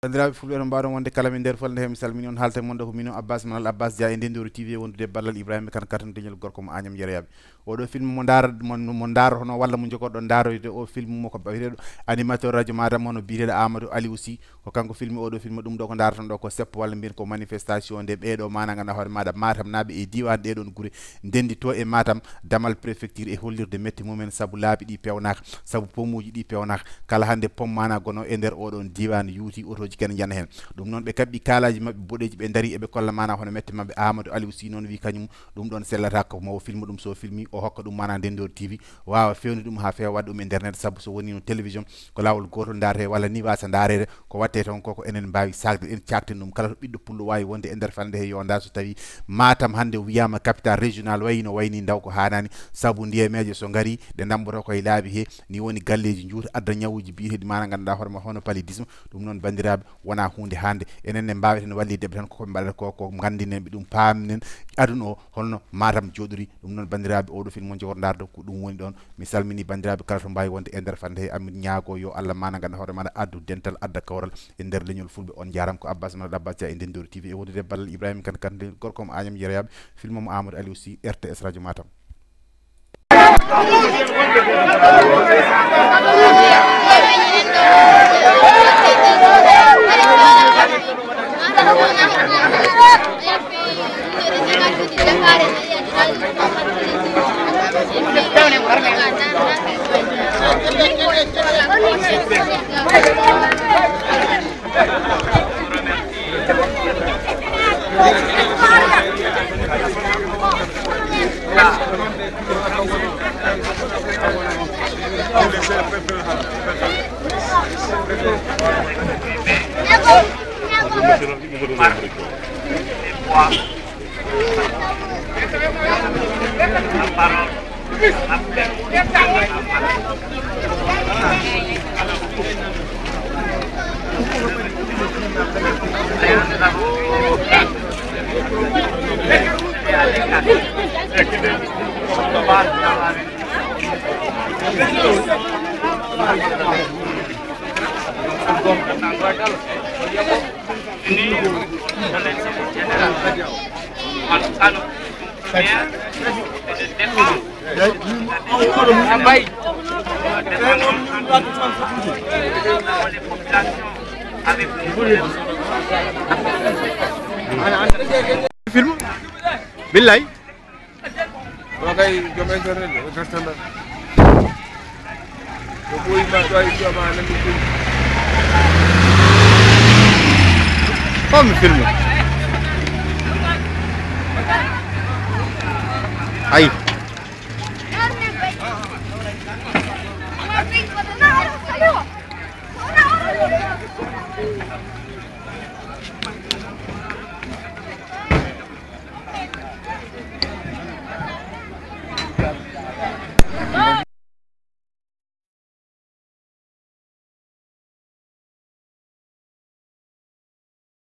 bandiraɓe fulɓe ɗon mbaɗon wonde kala min nder folde he mi salmini on haalte mon ɗo ko mino Abbas Manal Abbas Dia e Ndendoru TV wondude ballal Ibrahima Kane kartan deñol gorko mo Agnam Yerayaɓe oɗo film mo daarotono walla mo jogoɗon daaroyde o film mo ko biyeteɗo animateur radio madam hono biyeteɗo Amadou Aliou Sy ko kanko film oɗo film ɗum ɗo ko daroton ɗo ko seppo walla mbiyen ko manifestation nde ɓeɗo mana ganduɗa hoore maɗa Matam naaɓe e diwan ɗeɗon guure ndendi to e Matam damal préfecture e hollirde metti mumen saabu laabi ɗi pewnaka saabu pomuji ɗi pewnaka kala hande pom mana gono e nder oɗon diwan yuuti otoji ken jana hen ɗum noon ɓe kabɓi kalaji mabɓe boɗeji ɓe daari eɓe kolla mana hono mette mabɓe Amadou Aliou Sy noon wi kañum ɗum ɗon sellata ko mo film ɗum so filmi o hokka ɗum mana Ndendoru TV wawa fewni ɗum ha fewa wadde ɗum e internet saabu so woni no télévision ko lawol gotol darete walla ni wasa darede ko watte toon koko enen mbawi sagde en cakten ɗum kala to ɓiɗɗo pullo wawi wonde e nder falde he yo nda so tawi Matam hande wiyama capital régional wayi no wayni ndaw ko hanani saabu ndiyemeje so gari ɗe damboto koye laabi he ni woni galleji juuta adda ñawuji biyeteɗi mana ganduɗa hoorema hono paludisme ɗum noon bandiraɓe wona hunde hande enen ne mbaweten wallideɓe tan koko mbaɗata ko gandinenɓe ɗum pamnen aduna o holno Matam joɗori ɗum noon bandiraɓe oɗo film mo jogor dardo ko ɗum woni ɗon mi salmini bandiraɓe kala to mbawi wonde e nder fande he amin ñaago yo Allah mana ganduɗa hoore maɗa addu dental adda kawral e nder leñol fulɓe on jaram ko Abbas Manal Abbas Dia e Ndendoru TV e wondude ballal Ibrahima Kane karde gorko mo Agnam Yerayaɓe film mo Amadou Aliou Sy RTS radio Matam film billahi wakay jom internet o testanda ko boy ma do ay joma nan film comme film ay